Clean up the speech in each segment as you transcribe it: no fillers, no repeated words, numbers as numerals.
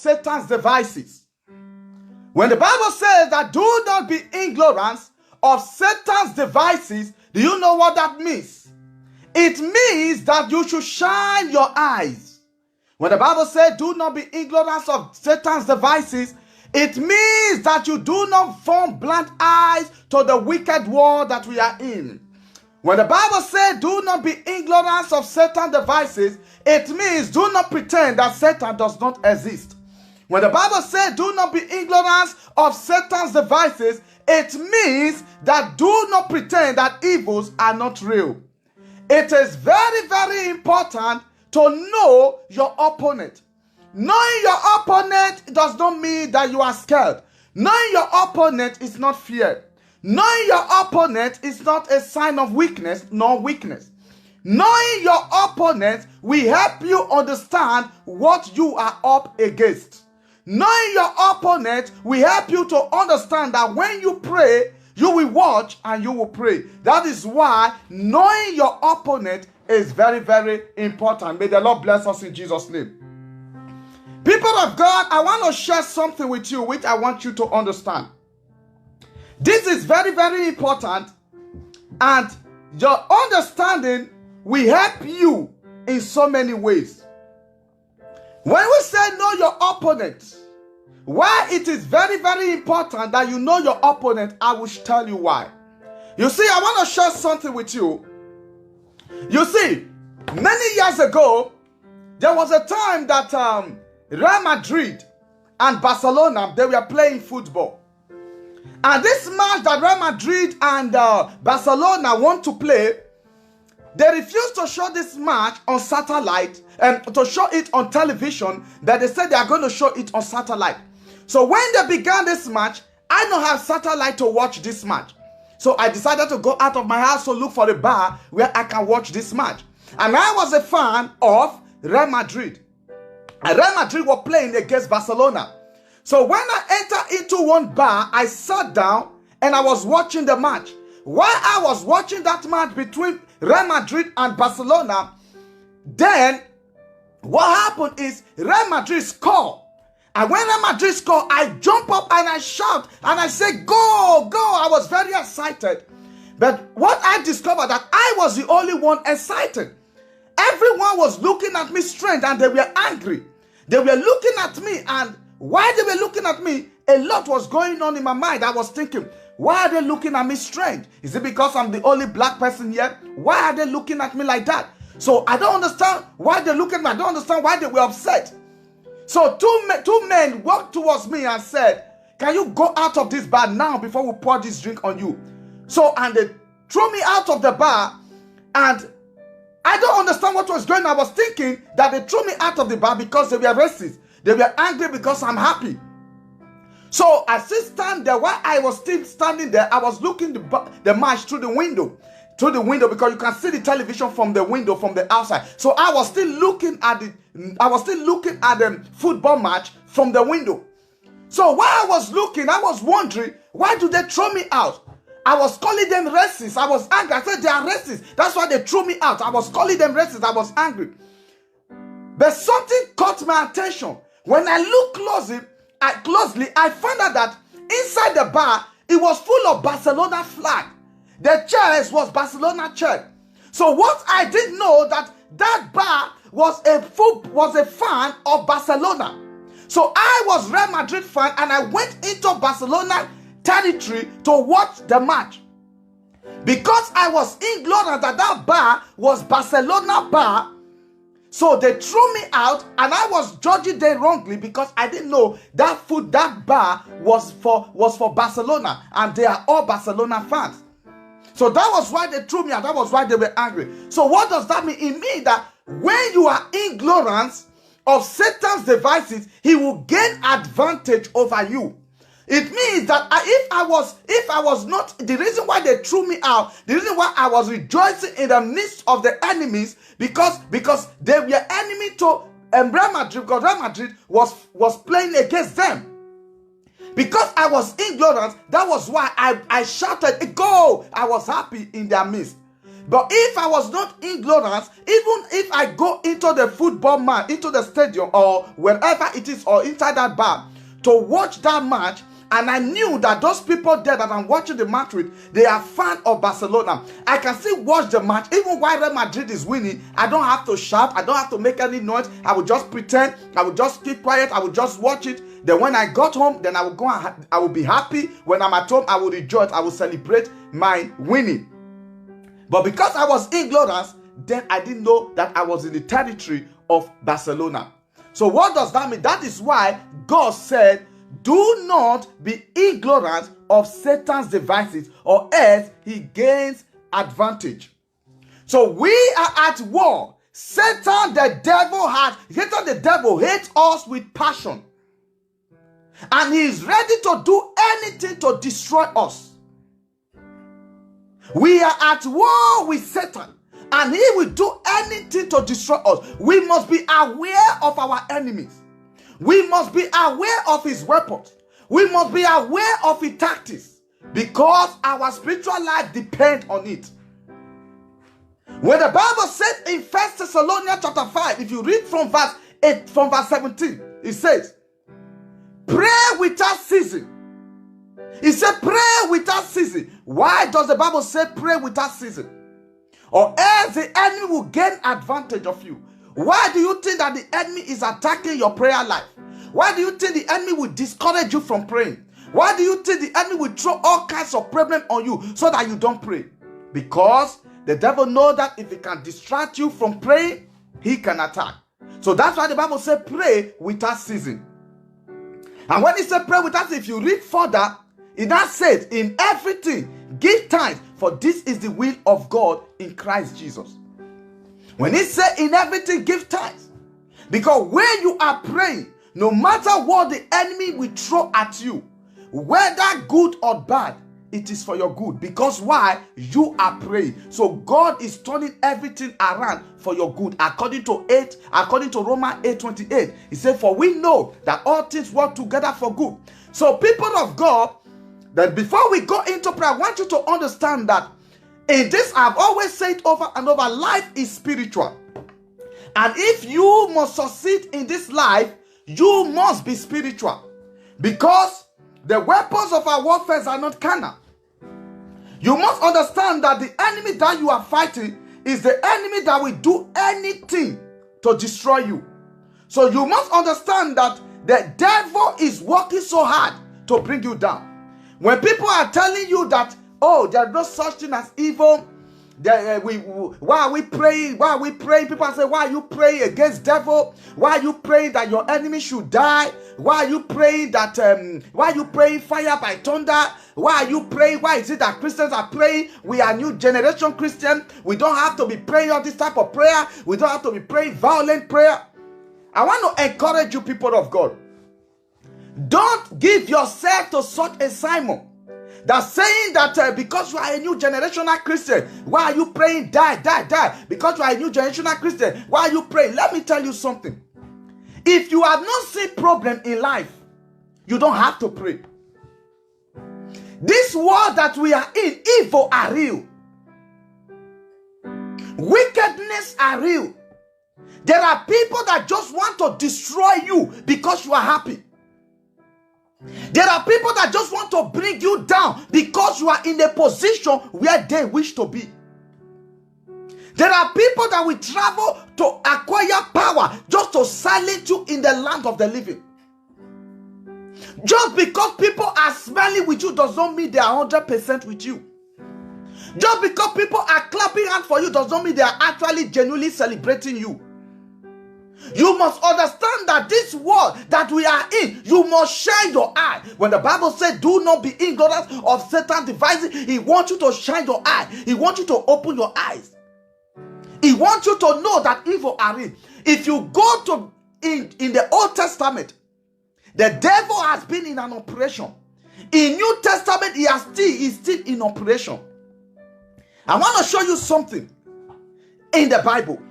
Satan's devices. When the Bible says that do not be ignorant of Satan's devices, do you know what that means? It means that you should shine your eyes. When the Bible says do not be ignorant of Satan's devices, it means that you do not form blind eyes to the wicked world that we are in. When the Bible says do not be ignorant of Satan's devices, it means do not pretend that Satan does not exist. When the Bible says do not be ignorant of Satan's devices, it means that do not pretend that evils are not real. It is very, very important to know your opponent. Knowing your opponent does not mean that you are scared. Knowing your opponent is not fear. Knowing your opponent is not a sign of weakness nor weakness. Knowing your opponent will help you understand what you are up against. Knowing your opponent will help you to understand that when you pray, you will watch and you will pray. That is why knowing your opponent is very, very important. May the Lord bless us in Jesus' name. People of God, I want to share something with you which I want you to understand. This is very, very important, and your understanding will help you in so many ways. When we say know your opponent, why it is very, very important that you know your opponent, I will tell you why. You see, I want to share something with you. You see, many years ago, there was a time that Real Madrid and Barcelona, they were playing football. And this match that Real Madrid and Barcelona want to play, they refused to show this match on satellite and to show it on television, but they said they are going to show it on satellite. So when they began this match, I don't have satellite to watch this match. So I decided to go out of my house to look for a bar where I can watch this match. And I was a fan of Real Madrid. And Real Madrid were playing against Barcelona. So when I entered into one bar, I sat down and I was watching the match. While I was watching that match between Real Madrid and Barcelona, then what happened is Real Madrid scored. And when Real Madrid scored, I jump up and I shout and I say, go, go. I was very excited. But what I discovered that I was the only one excited. Everyone was looking at me strange and they were angry. They were looking at me, and while they were looking at me, a lot was going on in my mind. I was thinking, why are they looking at me strange? Is it because I'm the only black person here? Why are they looking at me like that? So I don't understand why they look at me. I don't understand why they were upset. So two men walked towards me and said, can you go out of this bar now before we pour this drink on you? So, and they threw me out of the bar, and I don't understand what was going on. I was thinking that they threw me out of the bar because they were racist. They were angry because I'm happy. So I still stand there. While I was still standing there, I was looking the match through the window. Through the window, because you can see the television from the window, from the outside. So I was still looking at the football match from the window. So while I was looking, I was wondering, why do they throw me out? I was calling them racist. I was angry. I said they are racist. That's why they threw me out. I was calling them racist. I was angry. But something caught my attention. When I looked closely, I found out that inside the bar, it was full of Barcelona flag. The chairs was Barcelona chair. So what I didn't know that bar was a fan of Barcelona. So I was Real Madrid fan, and I went into Barcelona territory to watch the match. Because I was ignorant that bar was Barcelona bar, so they threw me out, and I was judging them wrongly because I didn't know that bar was for Barcelona, and they are all Barcelona fans. So that was why they threw me out. That was why they were angry. So what does that mean? It means that when you are ignorant of Satan's devices, he will gain advantage over you. It means that if I was not, the reason why they threw me out, the reason why I was rejoicing in the midst of the enemies, because they were enemy to Real Madrid, because Real Madrid was playing against them. Because I was ignorant, that was why I shouted, go! I was happy in their midst. But if I was not ignorant, even if I go into the football match, into the stadium or wherever it is, or inside that bar to watch that match, and I knew that those people there that I'm watching the match with, they are fans of Barcelona, I can still watch the match even while Real Madrid is winning. I don't have to shout, I don't have to make any noise. I will just pretend, I will just keep quiet, I will just watch it. Then when I got home, then I will go and I will be happy. When I'm at home, I will rejoice, I will celebrate my winning. But because I was ignorant, then I didn't know that I was in the territory of Barcelona. So what does that mean? That is why God said, do not be ignorant of Satan's devices, or else he gains advantage. So we are at war. Satan the devil hates us with passion. And he is ready to do anything to destroy us. We are at war with Satan, and he will do anything to destroy us. We must be aware of our enemies. We must be aware of his weapons. We must be aware of his tactics, because our spiritual life depends on it. When the Bible says in 1 Thessalonians chapter 5, if you read from verse 8, from verse 17, it says, pray without ceasing. It said pray without ceasing. Why does the Bible say pray without ceasing? Or else the enemy will gain advantage of you. Why do you think that the enemy is attacking your prayer life? Why do you think the enemy will discourage you from praying? Why do you think the enemy will throw all kinds of problems on you so that you don't pray? Because the devil knows that if he can distract you from praying, he can attack. So that's why the Bible says pray without ceasing. And when it says pray without ceasing, if you read further, it now says, in everything give thanks, for this is the will of God in Christ Jesus. When it says in everything give thanks, because when you are praying, no matter what the enemy will throw at you, whether good or bad, it is for your good. Because why? You are praying. So God is turning everything around for your good. According to Romans 8:28, he said, for we know that all things work together for good. So people of God, that before we go into prayer, I want you to understand that in this, I've always said over and over, life is spiritual. And if you must succeed in this life, you must be spiritual. Because the weapons of our warfare are not carnal. You must understand that the enemy that you are fighting is the enemy that will do anything to destroy you. So you must understand that the devil is working so hard to bring you down. When people are telling you that, oh, there's no such thing as evil, why are we praying? Why are we praying? People say, why are you praying against devil? Why are you praying that your enemy should die? Why are you praying that, why are you praying fire by thunder? Why are you praying? Why is it that Christians are praying? We are new generation Christian. We don't have to be praying all this type of prayer. We don't have to be praying violent prayer. I want to encourage you, people of God. Don't give yourself to such a Simon that's saying that because you are a new generational Christian, why are you praying die? Because you are a new generational Christian, why are you praying? Let me tell you something. If you have not seen problem in life, you don't have to pray. This world that we are in, evil are real. Wickedness are real. There are people that just want to destroy you because you are happy. There are people that just want to bring you down because you are in a position where they wish to be. There are people that will travel to acquire power just to silence you in the land of the living. Just because people are smiling with you does not mean they are 100% with you. Just because people are clapping hands for you does not mean they are actually genuinely celebrating you. You must understand that this world that we are in, you must shine your eye. When the Bible says, do not be ignorant of Satan's devices, he wants you to shine your eye. He wants you to open your eyes. He wants you to know that evil are in. If you go to in the Old Testament, the devil has been in an operation. In New Testament, he is still in operation. I want to show you something in the Bible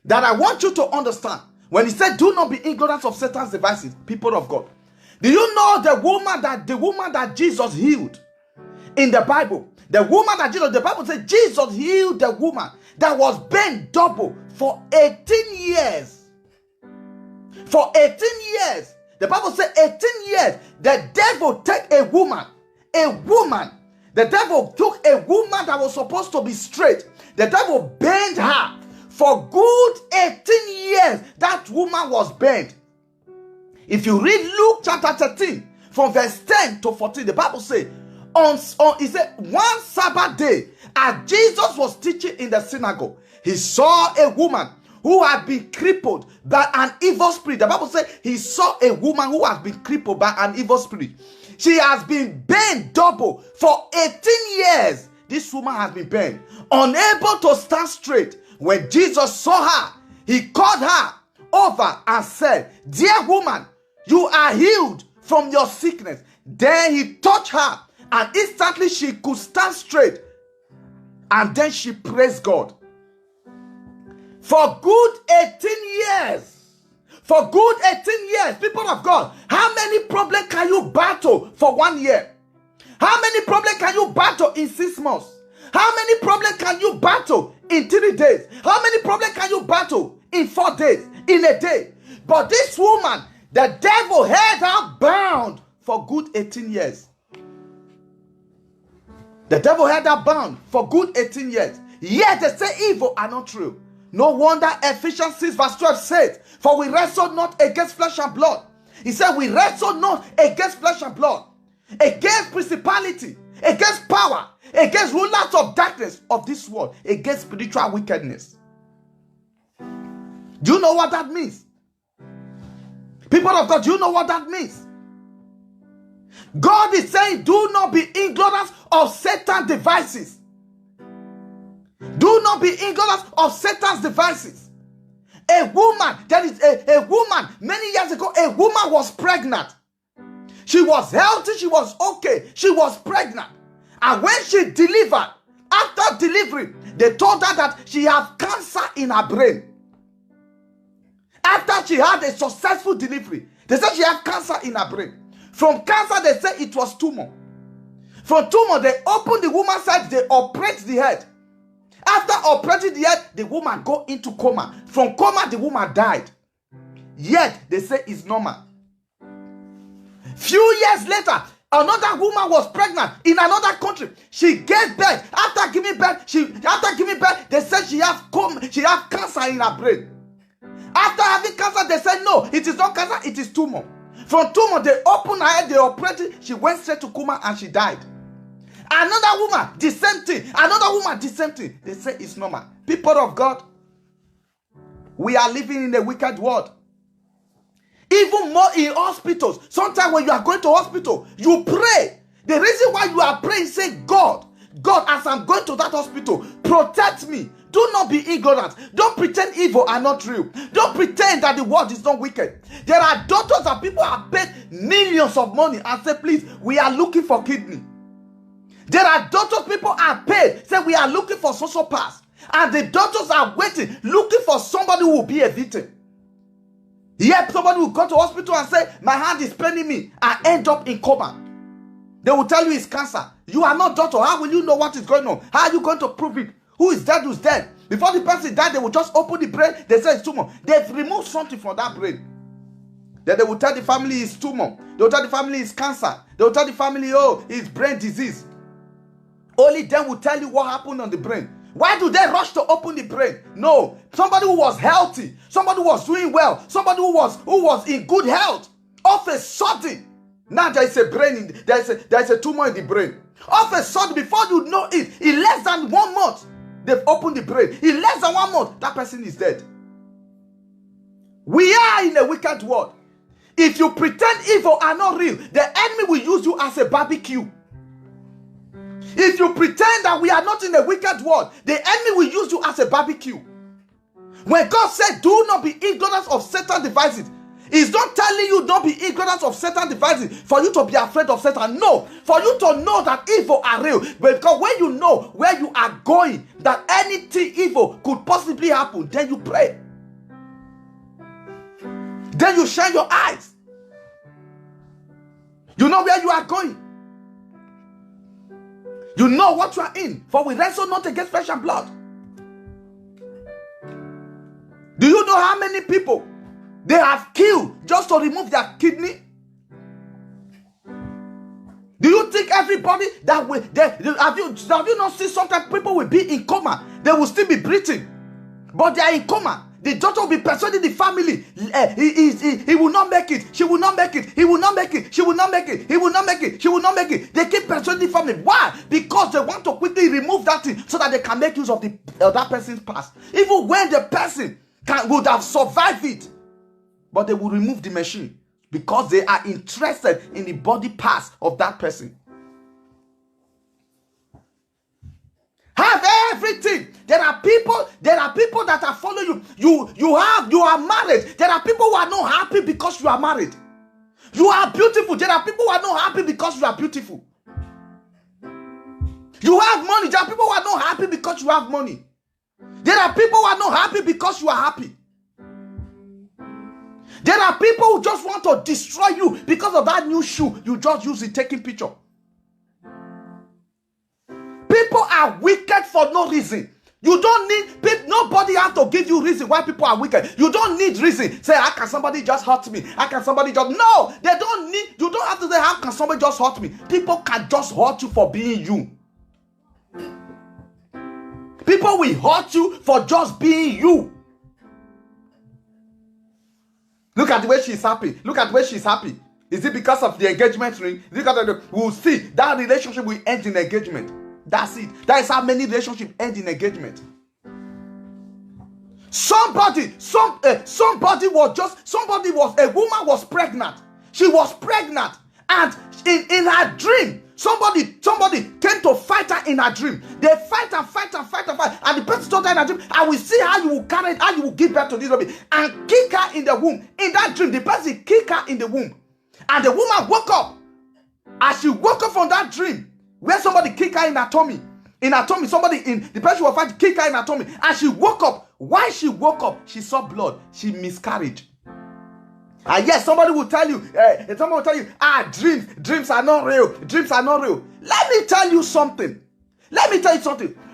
that I want you to understand. When he said, do not be ignorant of Satan's devices, people of God. Do you know the woman that Jesus healed in the Bible. The woman that Jesus, the Bible says Jesus healed the woman that was bent double for 18 years. For 18 years. The Bible says 18 years. The devil took a woman. The devil took a woman that was supposed to be straight. The devil bent her. For good 18 years, that woman was bent. If you read Luke chapter 13, from verse 10 to 14, the Bible says, it said, one Sabbath day, as Jesus was teaching in the synagogue, he saw a woman who had been crippled by an evil spirit. The Bible says he saw a woman who has been crippled by an evil spirit. She has been bent double for 18 years. This woman has been bent, unable to stand straight. When Jesus saw her, he called her over and said, "Dear woman, you are healed from your sickness." Then he touched her, and instantly she could stand straight. And then she praised God. For good 18 years. For good 18 years, people of God, how many problems can you battle for 1 year? How many problems can you battle in 6 months? How many problems can you battle in 3 days? How many problems can you battle in 4 days, in a day? But this woman, the devil had her bound for good 18 years. The devil had her bound for good 18 years. Yet they say evil are not true. No wonder Ephesians 6 verse 12 says, "For we wrestle not against flesh and blood." He said we wrestle not against flesh and blood, against principality, against power, against rulers of darkness of this world, against spiritual wickedness. Do you know what that means? People of God, do you know what that means? God is saying, do not be ignorant of Satan's devices. Do not be ignorant of Satan's devices. A woman, there is a woman, many years ago, a woman was pregnant. She was healthy, she was okay, she was pregnant. And when she delivered, after delivery, they told her that she had cancer in her brain. After she had a successful delivery, they said she had cancer in her brain. From cancer, they said it was tumor. From tumor, they opened the woman's head, they operate the head. After operating the head, the woman go into coma. From coma, the woman died. Yet, they say it's normal. Few years later, another woman was pregnant in another country. She gave birth. After giving birth, they said she have cancer in her brain. After having cancer, they said no, it is not cancer, it is tumor. From tumor, they opened her head, they operated, she went straight to coma and she died. Another woman, the same thing. Another woman, the same thing. They say it's normal. People of God, we are living in a wicked world. Even more in hospitals. Sometimes when you are going to hospital, you pray. The reason why you are praying, say, God, as I'm going to that hospital, protect me. Do not be ignorant. Don't pretend evil are not real. Don't pretend that the world is not wicked. There are doctors and people have paid millions of money and say, please, we are looking for kidney. There are doctors people are paid, say we are looking for social pass. And the doctors are waiting, looking for somebody who will be a victim. Yet somebody will go to hospital and say, my hand is paining me, and end up in coma. They will tell you it's cancer. You are not doctor. How will you know what is going on? How are you going to prove it? Who is dead, who's dead? Before the person died, they will just open the brain. They say it's tumor. They've removed something from that brain. Then they will tell the family it's tumor. They will tell the family it's cancer. They will tell the family, oh, it's brain disease. Only them will tell you what happened on the brain. Why do they rush to open the brain? No. Somebody who was healthy, somebody who was doing well, somebody who was in good health, all of a sudden, now there is a brain, there is a tumor in the brain. All of a sudden, before you know it, in less than 1 month, they've opened the brain. In less than 1 month, that person is dead. We are in a wicked world. If you pretend evil are not real, the enemy will use you as a barbecue. If you pretend that we are not in a wicked world, the enemy will use you as a barbecue. When God said, do not be ignorant of Satan's devices, he's not telling you don't be ignorant of Satan's devices for you to be afraid of Satan. No, for you to know that evil are real. Because when you know where you are going, that anything evil could possibly happen, then you pray. Then you shine your eyes. You know where you are going. You know what you are in. For we wrestle not against flesh and blood. Do you know how many people they have killed just to remove their kidney? Do you think everybody that will... Have you not seen sometimes people will be in coma? They will still be breathing, but they are in coma. The doctor will be persuading the family. He will not make it. She will not make it. He will not make it. She will not make it. He will not make it. She will not make it. They keep persuading the family. Why? Because they want to quickly remove that thing so that they can make use of that person's past. Even when the person would have survived it, but they will remove the machine because they are interested in the body parts of that person. Have everything. There are people that are following you. You are married. There are people who are not happy because you are married. You are beautiful. There are people who are not happy because you are beautiful. You have money. There are people who are not happy because you have money. There are people who are not happy because you are happy. There are people who just want to destroy you because of that new shoe you just use in taking picture. People are wicked for no reason. You don't need, nobody has to give you reason why people are wicked. You don't need reason. Say, how can somebody just hurt me? How can somebody just... No, they don't need, you don't have to say, how can somebody just hurt me? People can just hurt you for being you. People will hurt you for just being you. Look at the way she's happy. Look at the way she's happy. Is it because of the engagement ring? Is it because of the... We'll see. That relationship will end in engagement. That's it. That is how many relationships end in engagement. A woman was pregnant. She was pregnant, and in her dream, somebody came to fight her in her dream. They fight, and the person told her in her dream, I will see how you will carry it, how you will give birth to this baby, and kick her in the womb. In that dream, the person kicked her in the womb, and the woman woke up. As she woke up from that dream, where somebody kicked her in her tummy, the person was fighting, kicked her in her tummy, and she woke up. Why she woke up? She saw blood. She miscarried. And yes, somebody will tell you, dreams are not real. Dreams are not real. Let me tell you something.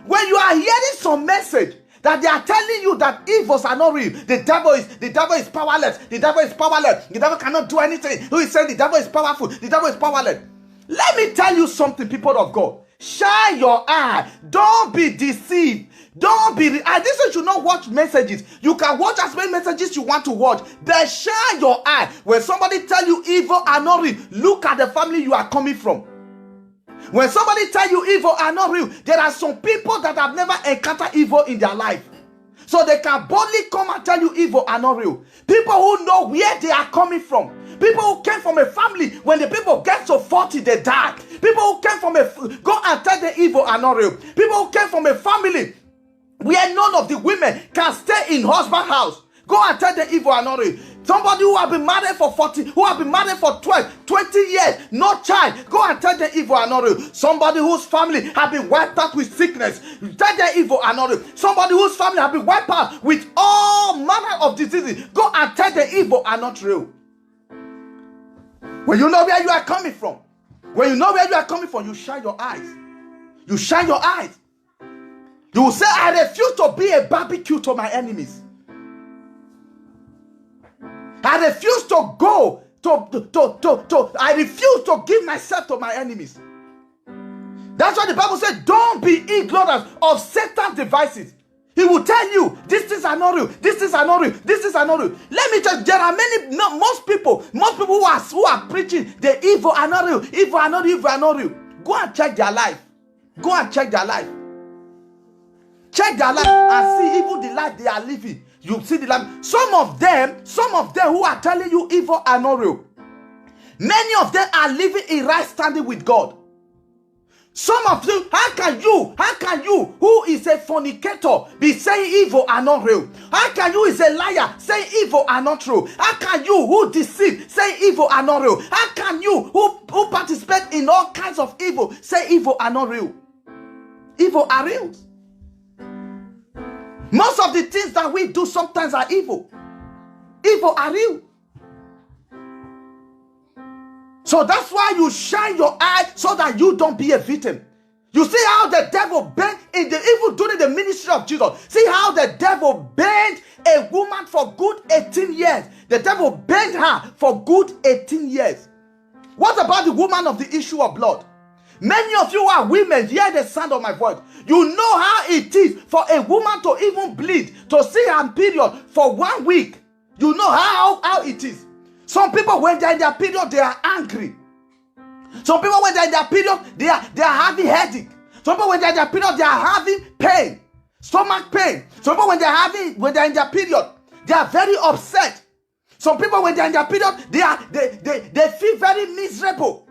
When you are hearing some message that they are telling you that evils are not real, the devil is powerless. The devil is powerless. The devil cannot do anything. Who is saying the devil is powerful? The devil is powerless. Let me tell you something, people of God. Shine your eye. Don't be deceived. Don't be... This is, you not watch messages. You can watch as many messages you want to watch. But shine your eye. When somebody tell you evil are not real, look at the family you are coming from. When somebody tell you evil are not real, there are some people that have never encountered evil in their life. So they can boldly come and tell you evil are not real. People who know where they are coming from. People who came from a family, when the people get to 40, they die. People who came from go and tell the evil are not real. People who came from a family where none of the women can stay in husband's house. Go and tell the evil are not real. Somebody who have been married for 40, who have been married for 12, 20 years, no child. Go and tell the evil are not real. Somebody whose family have been wiped out with sickness. Tell the evil are not real. Somebody whose family have been wiped out with all manner of diseases. Go and tell the evil are not real. When you know where you are coming from, you shine your eyes. You shine your eyes. You will say, I refuse to be a barbecue to my enemies. I refuse to go I refuse to give myself to my enemies. That's why the Bible says, don't be ignorant of Satan's devices. He will tell you, these things are not real, these things are not real, these things are not real. Let me tell you, there are most people who are preaching the evil are not real, evil are not real. Go and check their life. Check their life and see even the life they are living. You see the life. Some of them who are telling you evil are not real. Many of them are living in right standing with God. Some of you, how can you, who is a fornicator, be saying evil are not real? How can you, is a liar, say evil are not true? How can you, who deceive, say evil are not real? How can you, who participate in all kinds of evil, say evil are not real? Evil are real. Most of the things that we do sometimes are evil. Evil are real. So that's why you shine your eye so that you don't be a victim. You see how the devil bent even during the ministry of Jesus. See how the devil bent a woman for good 18 years. The devil bent her for good 18 years. What about the woman of the issue of blood? Many of you are women, hear the sound of my voice. You know how it is for a woman to even bleed, to see her period for 1 week. You know how it is. Some people, when they're in their period, they are angry. Some people, when they're in their period, they are having headache. Some people, when they're in their period, they are having pain, stomach pain. Some people, when they're in their period, they are very upset. Some people, when they're in their period, they feel very miserable.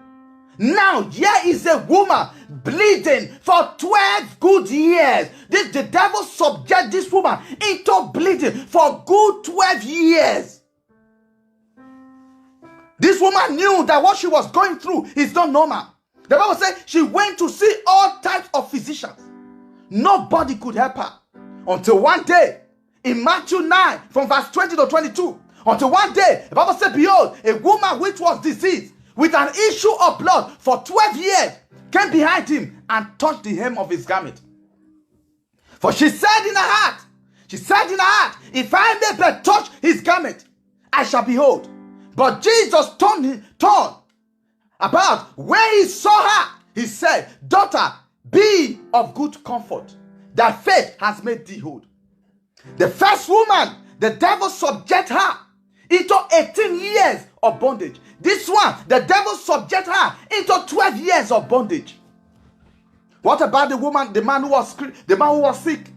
Now, here is a woman bleeding for 12 good years. The devil subject this woman into bleeding for good 12 years. This woman knew that what she was going through is not normal. The Bible says she went to see all types of physicians. Nobody could help her. Until one day, in Matthew 9, from verse 20 to 22, until one day, the Bible said, behold, a woman which was diseased with an issue of blood for 12 years came behind him and touched the hem of his garment. For she said in her heart, if I may but touch his garment, I shall be whole. But Jesus turned about. When he saw her, he said, daughter, be of good comfort. Thy faith has made thee whole. The first woman, the devil subject her into 18 years of bondage. This one, the devil subject her into 12 years of bondage. What about the man who was sick?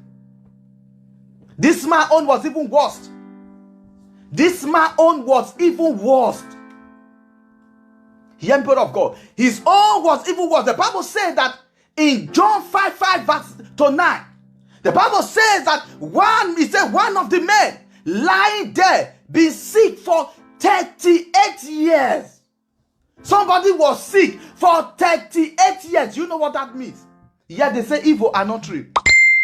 This man's own was even worse. This man's own was even worse. The Emperor of God, his own was even worse. The Bible says that in John 5 verse to 9, the Bible says that one of the men lying there, been sick for 38 years. Somebody was sick for 38 years. You know what that means? Yet they say evil and not true.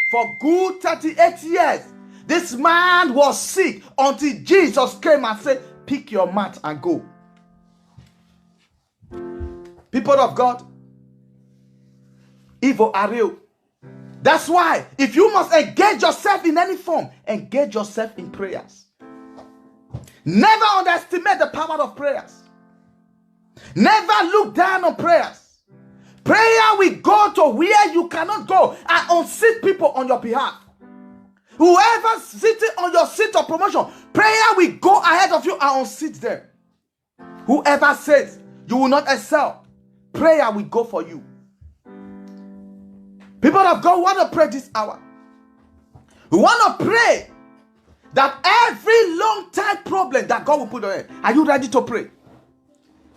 For good 38 years, this man was sick until Jesus came and said, pick your mat and go. People of God, evil are real. That's why if you must engage yourself in any form, engage yourself in prayers. Never underestimate the power of prayers. Never look down on prayers. Prayer will go to where you cannot go and unseat people on your behalf. Whoever sitting on your seat of promotion, prayer will go ahead of you and unseat them. Whoever says you will not excel, prayer will go for you. People of God, want to pray this hour. We want to pray that every long-time problem that God will put on it. Are you ready to pray?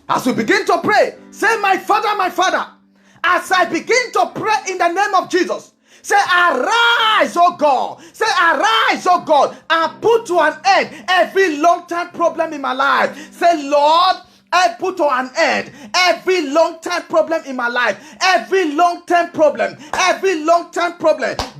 As we begin to pray, say, my Father, as I begin to pray in the name of Jesus, say, arise, oh God. Say, arise, oh God, and put to an end every long-time problem in my life. Say, Lord, I put to an end every long-term problem in my life. Every long-term problem.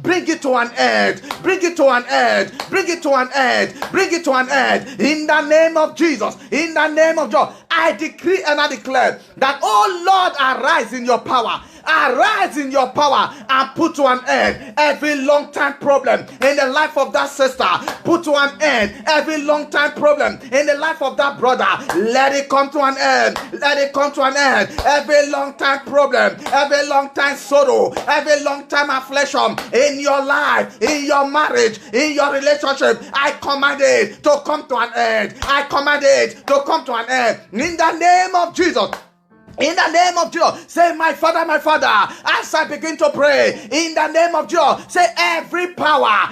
Bring it to an end. Bring it to an end. Bring it to an end. Bring it to an end. In the name of Jesus. In the name of God. I decree and I declare that, oh Lord, arise in your power. Arise in your power and put to an end every long-time problem in the life of that sister. Put to an end every long-time problem in the life of that brother. Let it come to an end. Let it come to an end. Every long-time problem, every long-time sorrow, every long-time affliction in your life, in your marriage, in your relationship, I command it to come to an end. I command it to come to an end. In the name of Jesus. In the name of Jesus, say, my Father, as I begin to pray, in the name of Jesus, say every power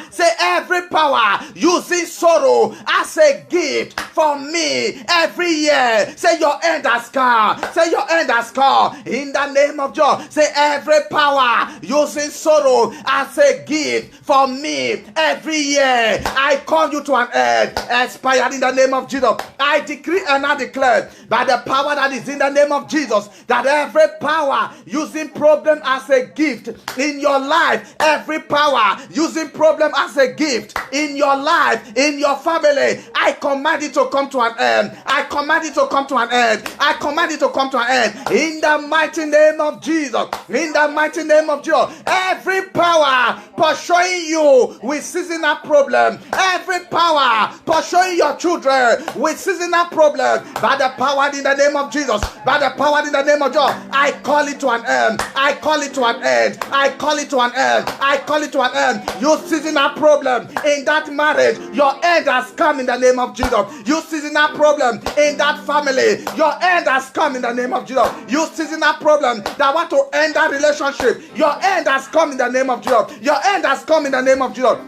using sorrow as a gift for me every year. Say your end has come. Say your end has come. In the name of Jesus, say every power using sorrow as a gift for me every year. I call you to an end. Expired in the name of Jesus. I decree and I declare by the power that is in the name of Jesus. Jesus, that every power using problem as a gift in your life, every power using problem as a gift in your life, in your family, I command it to come to an end. I command it to come to an end. I command it to come to an end. In the mighty name of Jesus. In the mighty name of Jesus. Every power pursuing you with seasonal problem, every power pursuing your children with seasonal problem, by the power in the name of Jesus, by the power in the name of Jesus, I call it to an end. I call it to an end. I call it to an end. I call it to an end. You seasonal problem in that marriage, your end has come in the name of Jesus. You seasonal problem in that family, your end has come in the name of Jesus. You seasonal problem that want to end that relationship, your end has come in the name of Jesus. Your end has come in the name of Jesus.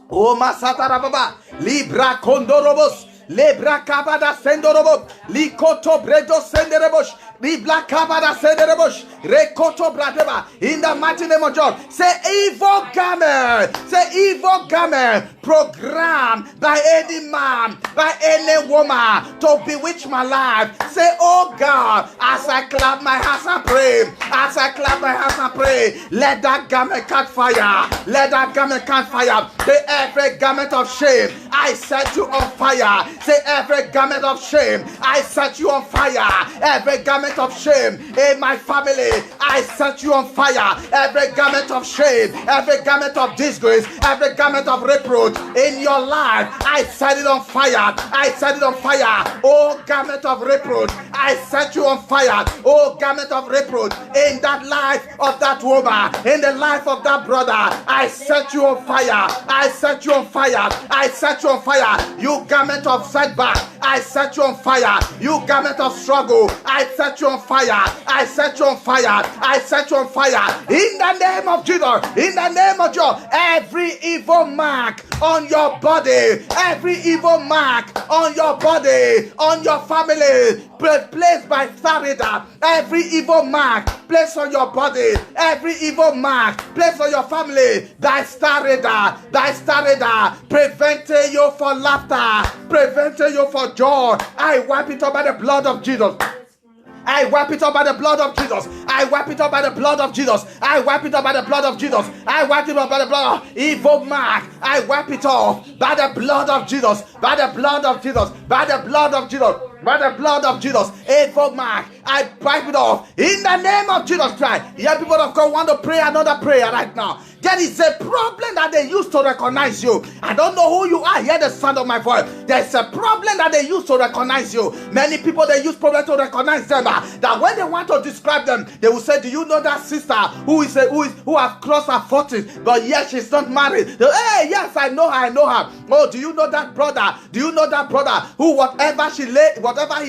Oh, Masatara Baba, Libra Condorobos, Lebra Kabada Sendorobo, Likoto Bredo Senderebosh, Libra Kabada Senderebosh, Rekoto Bradeba, in the mighty name of God. Say evil garment, programmed by any man, by any woman to bewitch my life. Say, oh God, as I clap my hands and pray, as I clap my hands and pray, let that garment catch fire. Let that garment catch fire. Say every garment of shame, I set you on fire. Say every garment of shame, I set you on fire. Every garment of shame in my family, I set you on fire. Every garment of shame, every garment of disgrace, every garment of reproach in your life, I set it on fire. I set it on fire. Oh garment of reproach, I set you on fire. Oh garment of reproach in that life of that woman, in the life of that brother, I set you on fire. I set you on fire. I set you on fire. You garment of setback, I set you on fire. You garment of struggle, I set you on fire. I set you on fire. I set you on fire. In the name of Jesus. In the name of Jesus. Every evil mark on your body, every evil mark on your body, on your family, placed by Sarida, every evil mark placed on your body, every evil mark placed on your family, thy Sarida, preventing you for laughter, preventing you for joy, I wipe it up by the blood of Jesus. I wipe it up by the blood of Jesus. I wipe it up by the blood of Jesus. I wipe it up by the blood of Jesus. I wipe it up by the blood of evil mark. I wipe it off by the blood of Jesus. By the blood of Jesus. By the blood of Jesus. By the blood of Jesus. Evil mark. I wipe it off in the name of Jesus Christ. Yeah, people of God want to pray another prayer right now. There is a problem that they use to recognize you. I don't know who you are. Hear the sound of my voice. There's a problem that they use to recognize you. Many people, they use problem to recognize them. That when they want to describe them, they will say, do you know that sister who has crossed her 40s, but yet she's not married? Hey, yes, I know her. Oh, do you know that brother? Do you know that brother who whatever he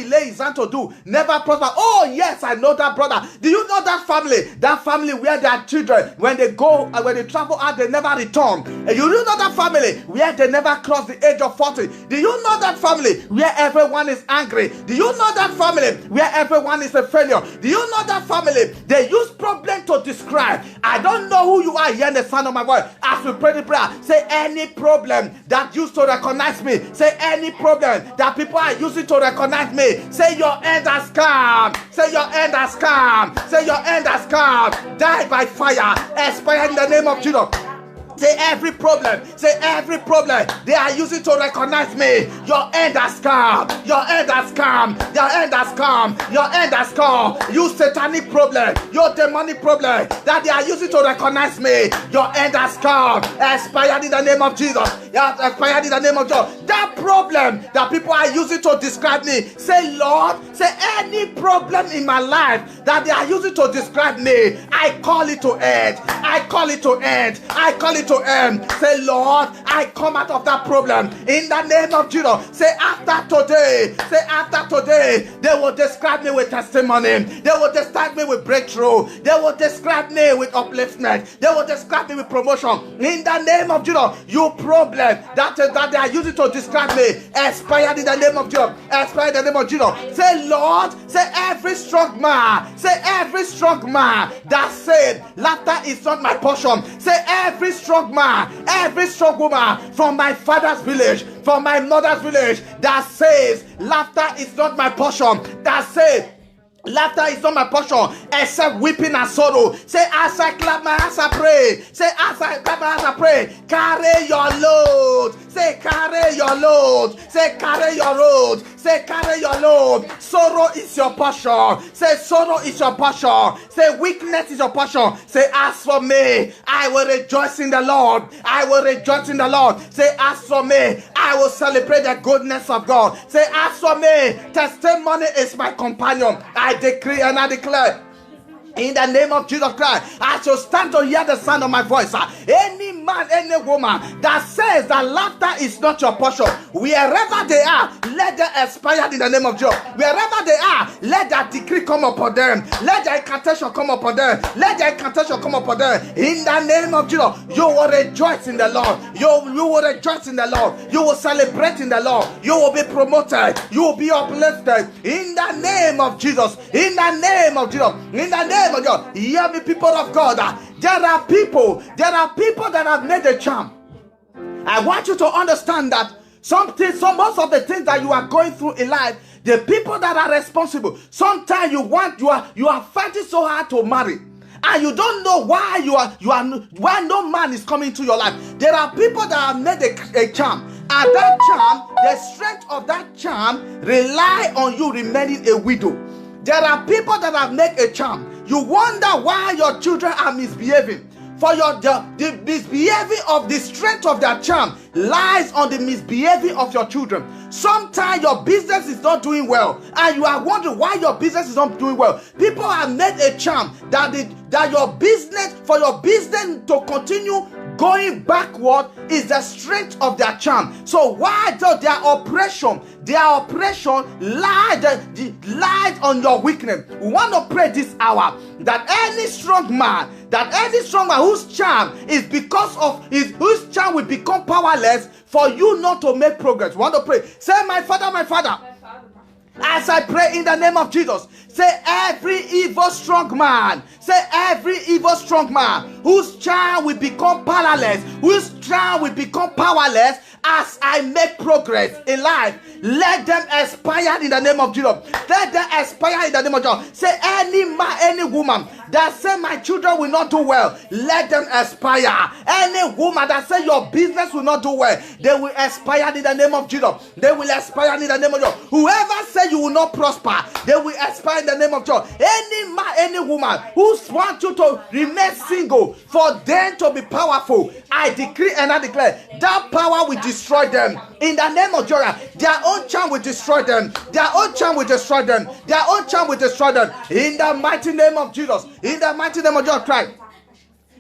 lay his hand to do never prosper? Oh, yes, I know that brother. Do you know that family? That family where their children, when they travel out, they never return. And you know that family where they never cross the age of 40. Do you know that family where everyone is angry? Do you know that family where everyone is a failure? Do you know that family they use problem to describe? I don't know who you are. Here in the sound of my voice, as we pray the prayer, say any problem that used to recognize me. Say any problem that people are using to recognize me. Say your end has come. Say your end has come. Say your end has come. Die by fire. Expire in the name of Jesus. Say every problem they are using to recognize me. Your end has come. Your end has come. Your end has come. Your end has come. You satanic problem, your demonic problem that they are using to recognize me. Your end has come. Expired in the name of Jesus. Expired in the name of Jesus. That problem that people are using to describe me. Say, Lord, say any problem in my life that they are using to describe me, I call it to end. I call it to end. I call it to end. Say, Lord, I come out of that problem in the name of Jesus. Say after today, they will describe me with testimony. They will describe me with breakthrough. They will describe me with upliftment. They will describe me with promotion. In the name of Jesus, you problem that they are using to describe me, expired in the name of Jesus. Expired in the name of Jesus. Say, Lord, say every strong man, that said laughter is not my portion. Say every strong man, every strong woman from my father's village, from my mother's village, that says laughter is not my portion, that says Laughter is not my portion, except weeping and sorrow. Say, as I clap my hands, I pray. Say, as I clap my hands, I pray. Carry your load. Say, carry your load. Say, carry your load. Say, carry your load. Sorrow is your portion. Say, sorrow is your portion. Say, weakness is your portion. Say, as for me, I will rejoice in the Lord. I will rejoice in the Lord. Say, as for me, I will celebrate the goodness of God. Say, as for me, testimony is my companion. I decree and I declare, in the name of Jesus Christ, I shall stand to hear the sound of my voice. Any man, any woman that says that laughter is not your portion, wherever they are, let them expire in the name of Jesus. Wherever they are, let that decree come upon them. Let the incantation come upon them. Let the incantation come upon them. In the name of Jesus, you will rejoice in the Lord. You will rejoice in the Lord. You will celebrate in the Lord. You will be promoted. You will be uplifted. In the name of Jesus. In the name of Jesus. In the name of God. Hear me, people of God. There are people that have made a charm. I want you to understand that most of the things that you are going through in life, the people that are responsible, sometimes you are fighting so hard to marry, and you don't know why why no man is coming to your life. There are people that have made a charm, and that charm, the strength of that charm rely on you remaining a widow. There are people that have made a charm. You wonder why your children are misbehaving. For the misbehaving of the strength of their charm lies on the misbehaving of your children. Sometimes your business is not doing well, and you are wondering why your business is not doing well. People have made a charm that your business, for your business to continue going backward, is the strength of their charm. So why does their oppression lies on your weakness? We want to pray this hour that any strong man whose charm is because of whose charm will become powerless for you not to make progress. We want to pray. Say, my Father. As I pray in the name of Jesus, say every evil strong man, whose charm will become powerless, as I make progress in life, let them expire in the name of Jesus. Let them expire in the name of Jesus. Say any man, any woman that say my children will not do well, let them expire. Any woman that say your business will not do well, they will expire in the name of Jesus. They will expire in the name of Jesus. Whoever say you will not prosper, they will expire in the name of Jesus. Any man, any woman who wants you to remain single for them to be powerful, I decree and I declare that power will destroy them in the name of Jesus. Their own charm will destroy them. Their own charm will destroy them. Their own charm will destroy them in the mighty name of Jesus. In the mighty name of Jesus Christ,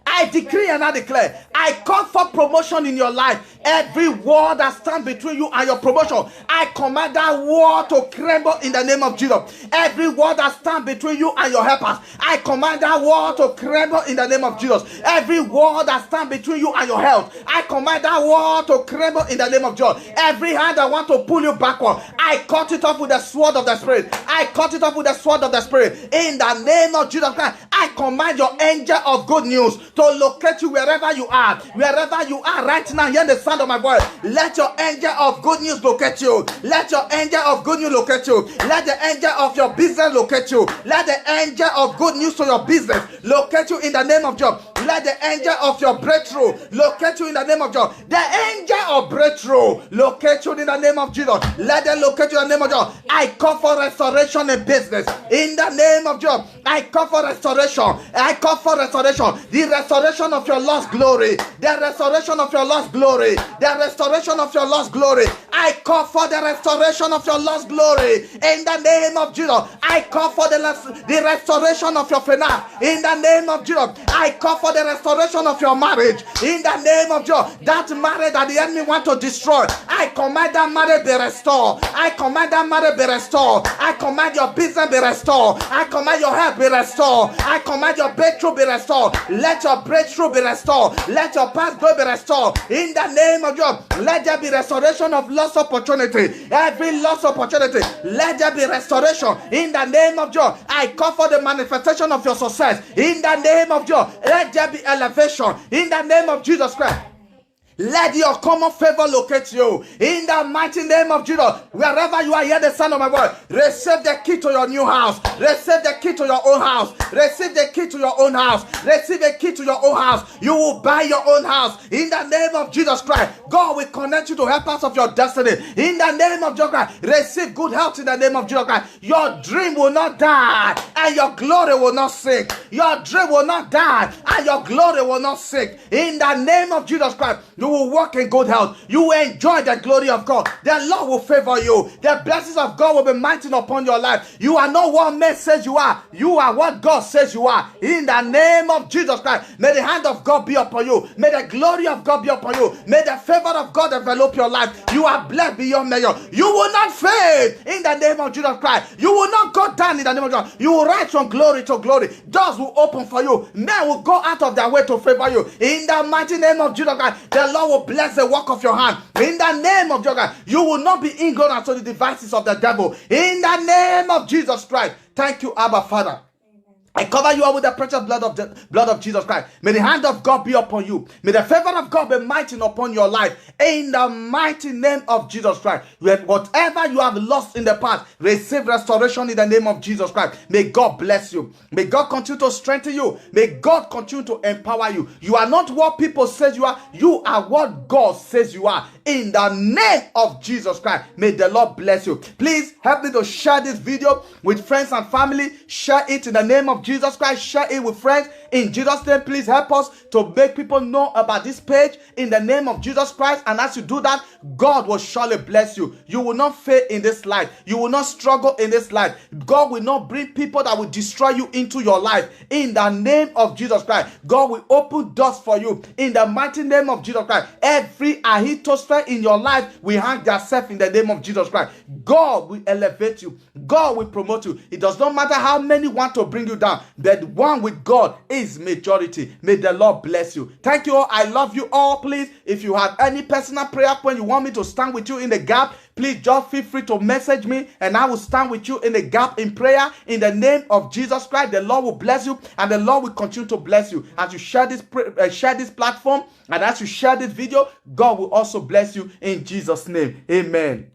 I decree and I declare, I call for promotion in your life. Every wall that stands between you and your promotion, I command that wall to crumble in the name of Jesus. Every wall that stands between you and your helpers, I command that wall to crumble in the name of Jesus. Every wall that stands between you and your health, I command that wall to crumble in the name of Jesus. Every hand that wants to pull you backward, I cut it off with the sword of the Spirit. I cut it off with the sword of the Spirit. In the name of Jesus Christ, I command your angel of good news to locate you wherever you are. Wherever you are right now, hear the sound of my voice. Let your angel of good news locate you. Let your angel of good news locate you. Let the angel of your business locate you. Let the angel of good news to your business locate you in the name of Jesus. Let the angel of your breakthrough locate you in the name of Jesus. The angel of breakthrough locate you in the name of Jesus. Let them locate you in the name of Jesus. I call for restoration in business in the name of Jesus. I call for restoration. I call for restoration. The restoration of your lost glory. The restoration of your lost glory. The restoration of your lost glory. I call for the restoration of your lost glory in the name of Jesus. I call for the restoration of your finance in the name of Jesus. I call for the restoration of your marriage in the name of Jesus. That marriage that the enemy want to destroy, I command that marriage be restored. I command that marriage be restored. I command your business be restored. I command your health be restored. I command your breakthrough be restored. Let your breakthrough be restored. Let your past glory be restored in the name of Jesus. Let there be restoration of lost opportunity. Every lost opportunity, let there be restoration in the name of Jesus. I call for the manifestation of your success in the name of Jesus. Let there be elevation in the name of Jesus Christ. Let your common favor locate you in the mighty name of Jesus. Wherever you are, hear the sound of my voice. Receive the key to your new house. Receive the key to your own house. Receive the key to your own house. Receive the key to your own house. You will buy your own house in the name of Jesus Christ. God will connect you to helpers of your destiny in the name of Jesus Christ. Receive good health in the name of Jesus Christ. Your dream will not die and your glory will not sink. Your dream will not die and your glory will not sink. In the name of Jesus Christ, you will walk in good health. You will enjoy the glory of God. The Lord will favor you. The blessings of God will be mighty upon your life. You are not what man says you are. You are what God says you are. In the name of Jesus Christ, may the hand of God be upon you. May the glory of God be upon you. May the favor of God envelop your life. You are blessed beyond measure. You will not fade in the name of Jesus Christ. You will not go down in the name of Jesus. You will rise from glory to glory. Doors will open for you. Men will go out of their way to favor you. In the mighty name of Jesus Christ, the Lord will bless the work of your hand. In the name of Jesus Christ, you will not be ignorant to the devices of the devil. In the name of Jesus Christ. Thank you, Abba Father. I cover you all with the precious blood of Jesus Christ. May the hand of God be upon you. May the favor of God be mighty upon your life. In the mighty name of Jesus Christ. Whatever you have lost in the past, receive restoration in the name of Jesus Christ. May God bless you. May God continue to strengthen you. May God continue to empower you. You are not what people say you are. You are what God says you are. In the name of Jesus Christ. May the Lord bless you. Please help me to share this video with friends and family. Share it in the name of Jesus Christ. Share it with friends. In Jesus' name, please help us to make people know about this page in the name of Jesus Christ. And as you do that, God will surely bless you. You will not fail in this life. You will not struggle in this life. God will not bring people that will destroy you into your life. In the name of Jesus Christ, God will open doors for you. In the mighty name of Jesus Christ, every ahitosphere in your life will hang themselves in the name of Jesus Christ. God will elevate you. God will promote you. It does not matter how many want to bring you down. The one with God is majority. May the Lord bless you. Thank you all. I love you all. Please, if you have any personal prayer point you want me to stand with you in the gap, please just feel free to message me and I will stand with you in the gap in prayer in the name of Jesus Christ. The Lord will bless you and the Lord will continue to bless you as you share this platform, and as you share this video, God will also bless you in Jesus' name. Amen.